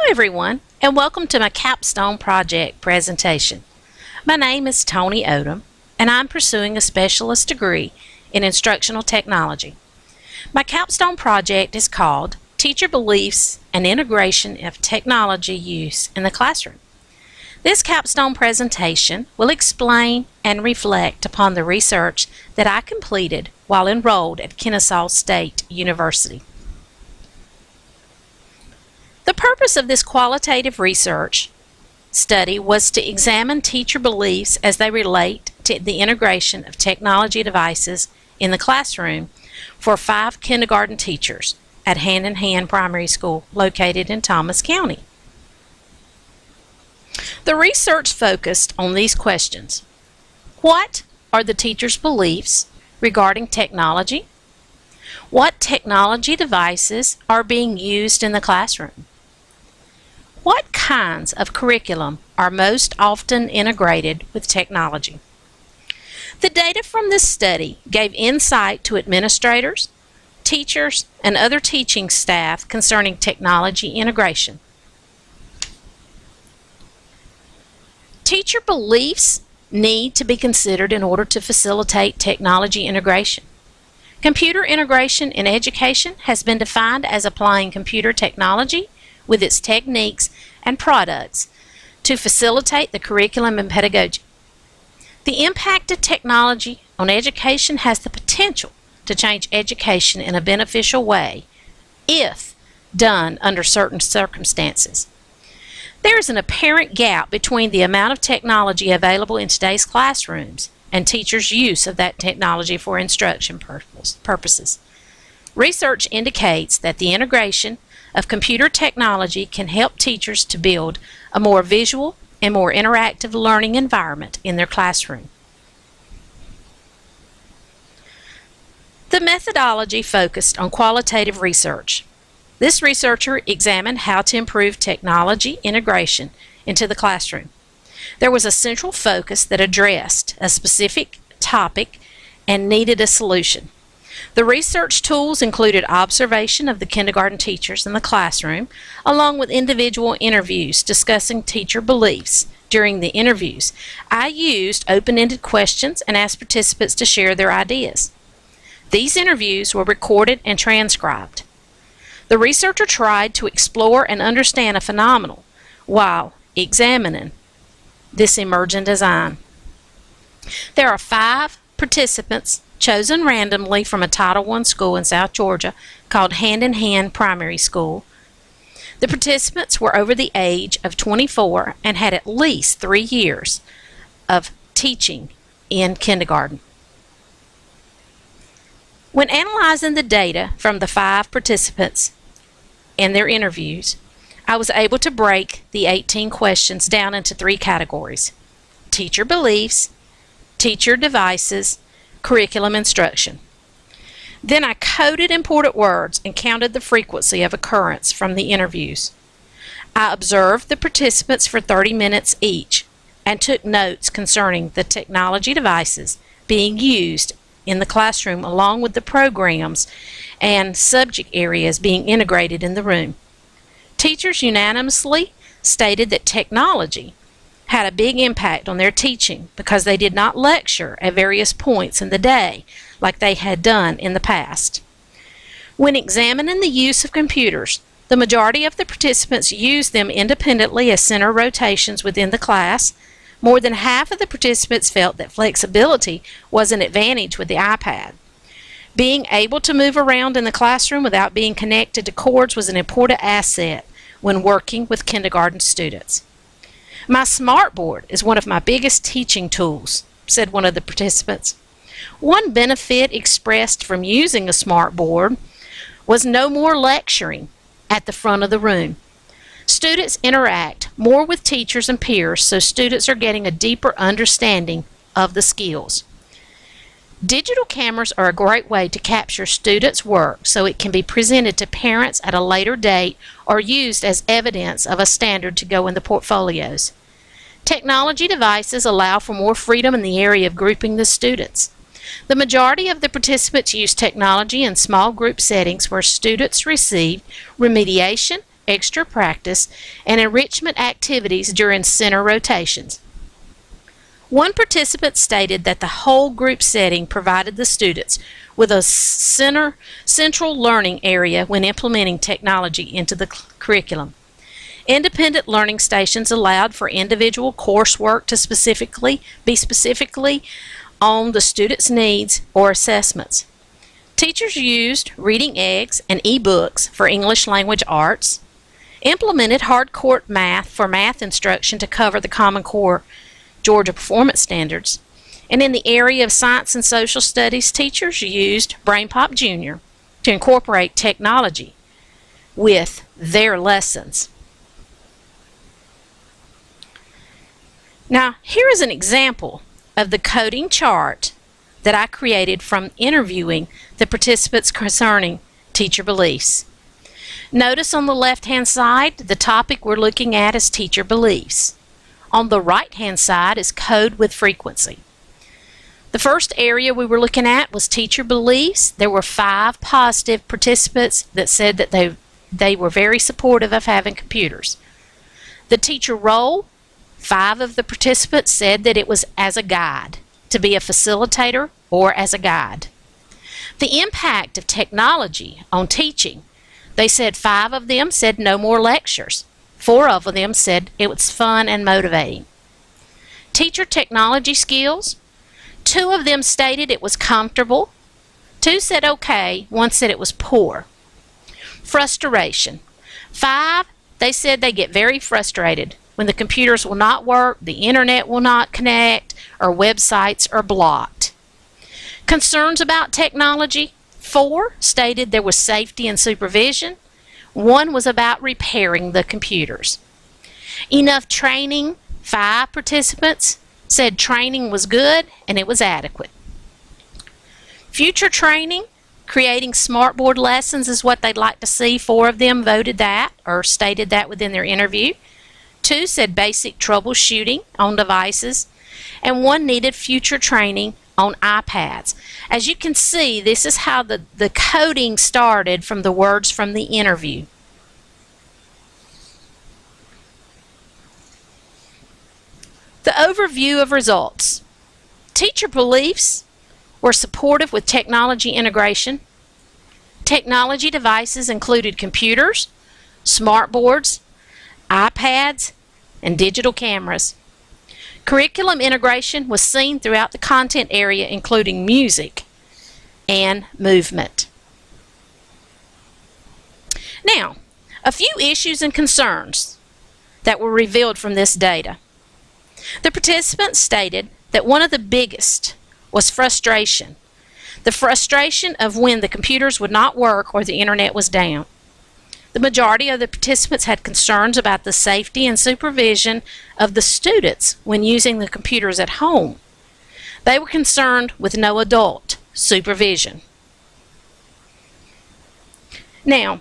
everyone, and welcome to my Capstone project presentation. My name is Tony Odom, and I'm pursuing a specialist degree in instructional technology. My Capstone project is called Teacher Beliefs and Integration of Technology Use in the Classroom. This Capstone presentation will explain and reflect upon the research that I completed while enrolled at Kennesaw State University. The purpose of this qualitative research study was to examine teacher beliefs as they relate to the integration of technology devices in the classroom for 5 kindergarten teachers at Hand in Hand Primary School located in Thomas County. The research focused on these questions. What are the teachers' beliefs regarding technology? What technology devices are being used in the classroom? What kinds of curriculum are most often integrated with technology? The data from this study gave insight to administrators, teachers, and other teaching staff concerning technology integration. Teacher beliefs need to be considered in order to facilitate technology integration. Computer integration in education has been defined as applying computer technology with its techniques and products to facilitate the curriculum and pedagogy. The impact of technology on education has the potential to change education in a beneficial way if done under certain circumstances. There is an apparent gap between the amount of technology available in today's classrooms and teachers' use of that technology for instruction purposes. Research indicates that the integration of computer technology can help teachers to build a more visual and more interactive learning environment in their classroom. The methodology focused on qualitative research. This researcher examined how to improve technology integration into the classroom. There was a central focus that addressed a specific topic and needed a solution. The research tools included observation of the kindergarten teachers in the classroom, along with individual interviews discussing teacher beliefs. During the interviews, I used open-ended questions and asked participants to share their ideas. These interviews were recorded and transcribed. The researcher tried to explore and understand a phenomenon while examining this emergent design. There are 5 participants chosen randomly from a Title I school in South Georgia called Hand in Hand Primary School. The participants were over the age of 24 and had at least 3 years of teaching in kindergarten. When analyzing the data from the 5 participants and their interviews, I was able to break the 18 questions down into 3 categories: teacher beliefs, teacher devices, curriculum instruction. Then I coded important words and counted the frequency of occurrence from the interviews. I observed the participants for 30 minutes each and took notes concerning the technology devices being used in the classroom along with the programs and subject areas being integrated in the room. Teachers unanimously stated that technology had a big impact on their teaching because they did not lecture at various points in the day like they had done in the past. When examining the use of computers, the majority of the participants used them independently as center rotations within the class. More than half of the participants felt that flexibility was an advantage with the iPad. Being able to move around in the classroom without being connected to cords was an important asset when working with kindergarten students. My smartboard is one of my biggest teaching tools, said one of the participants. One benefit expressed from using a smartboard was no more lecturing at the front of the room. Students interact more with teachers and peers, so students are getting a deeper understanding of the skills. Digital cameras are a great way to capture students' work so it can be presented to parents at a later date or used as evidence of a standard to go in the portfolios. Technology devices allow for more freedom in the area of grouping the students. The majority of the participants used technology in small group settings where students received remediation extra practice, and enrichment activities during center rotations. One participant stated that the whole group setting provided the students with a central learning area when implementing technology into the curriculum. Independent learning stations allowed for individual coursework to be specifically on the student's needs or assessments. Teachers used reading eggs and e-books for English language arts, implemented hardcore math for math instruction to cover the Common Core Georgia Performance Standards, and in the area of science and social studies, teachers used BrainPop Jr. to incorporate technology with their lessons. Now, here is an example of the coding chart that I created from interviewing the participants concerning teacher beliefs. Notice on the left-hand side, the topic we're looking at is teacher beliefs. On the right-hand side is code with frequency. The first area we were looking at was teacher beliefs. There were 5 positive participants that said that they were very supportive of having computers. The teacher role, 5 of the participants said that it was as a guide, to be a facilitator or as a guide. The impact of technology on teaching, they said 5 of them said no more lectures. 4 of them said it was fun and motivating. Teacher technology skills, 2 of them stated it was comfortable. 2 said okay, 1 said it was poor. Frustration, 5, they said they get very frustrated when the computers will not work, the internet will not connect, or websites are blocked. Concerns about technology, 4 stated there was safety and supervision. 1 was about repairing the computers. Enough training, 5 participants said training was good and it was adequate. Future training, creating smartboard lessons is what they'd like to see. 4 of them voted that or stated that within their interview. 2 said basic troubleshooting on devices, and 1 needed future training on iPads. As you can see, this is how the coding started from the words from the interview. The overview of results. Teacher beliefs were supportive with technology integration. Technology devices included computers, smartboards, iPads, and digital cameras. Curriculum integration was seen throughout the content area, including music and movement. Now, a few issues and concerns that were revealed from this data. The participants stated that one of the biggest was frustration. The frustration of when the computers would not work or the internet was down. The majority of the participants had concerns about the safety and supervision of the students when using the computers at home. They were concerned with no adult supervision. Now,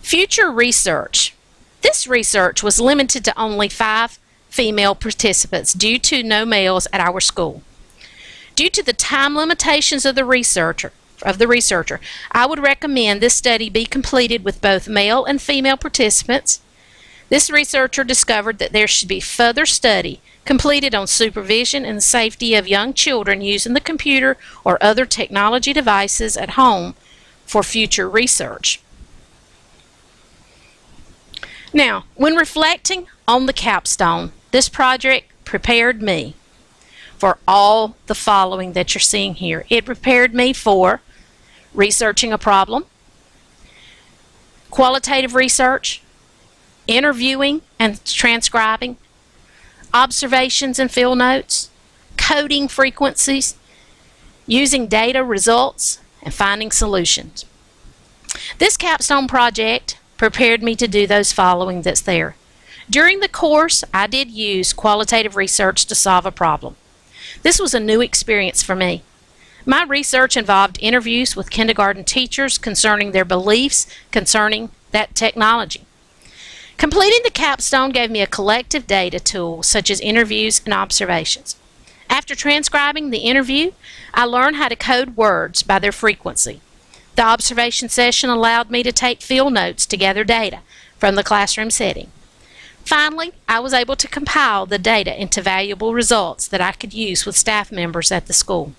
future research. This research was limited to only 5 female participants due to no males at our school. Due to the time limitations of the researcher, I would recommend this study be completed with both male and female participants. This researcher discovered that there should be further study completed on supervision and safety of young children using the computer or other technology devices at home for future research. Now, when reflecting on the capstone, this project prepared me for all the following that you're seeing here. It prepared me for researching a problem, qualitative research, interviewing and transcribing, observations and field notes, coding frequencies, using data results, and finding solutions. This capstone project prepared me to do those following that's there. During the course, I did use qualitative research to solve a problem. This was a new experience for me. My research involved interviews with kindergarten teachers concerning their beliefs concerning that technology. Completing the capstone gave me a collective data tool such as interviews and observations. After transcribing the interview, I learned how to code words by their frequency. The observation session allowed me to take field notes to gather data from the classroom setting. Finally, I was able to compile the data into valuable results that I could use with staff members at the school.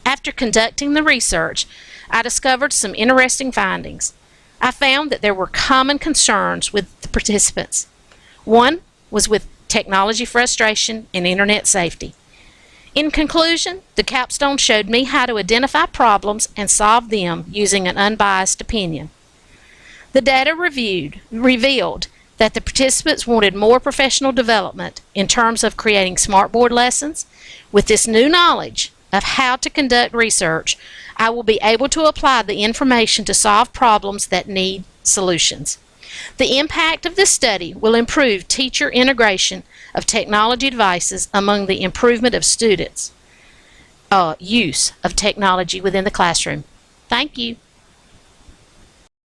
After conducting the research, I discovered some interesting findings. I found that there were common concerns with the participants. One was with technology frustration and internet safety. In conclusion, the capstone showed me how to identify problems and solve them using an unbiased opinion. The data revealed that the participants wanted more professional development in terms of creating smartboard lessons. With this new knowledge of how to conduct research, I will be able to apply the information to solve problems that need solutions. The impact of this study will improve teacher integration of technology devices among the improvement of students' use of technology within the classroom. Thank you.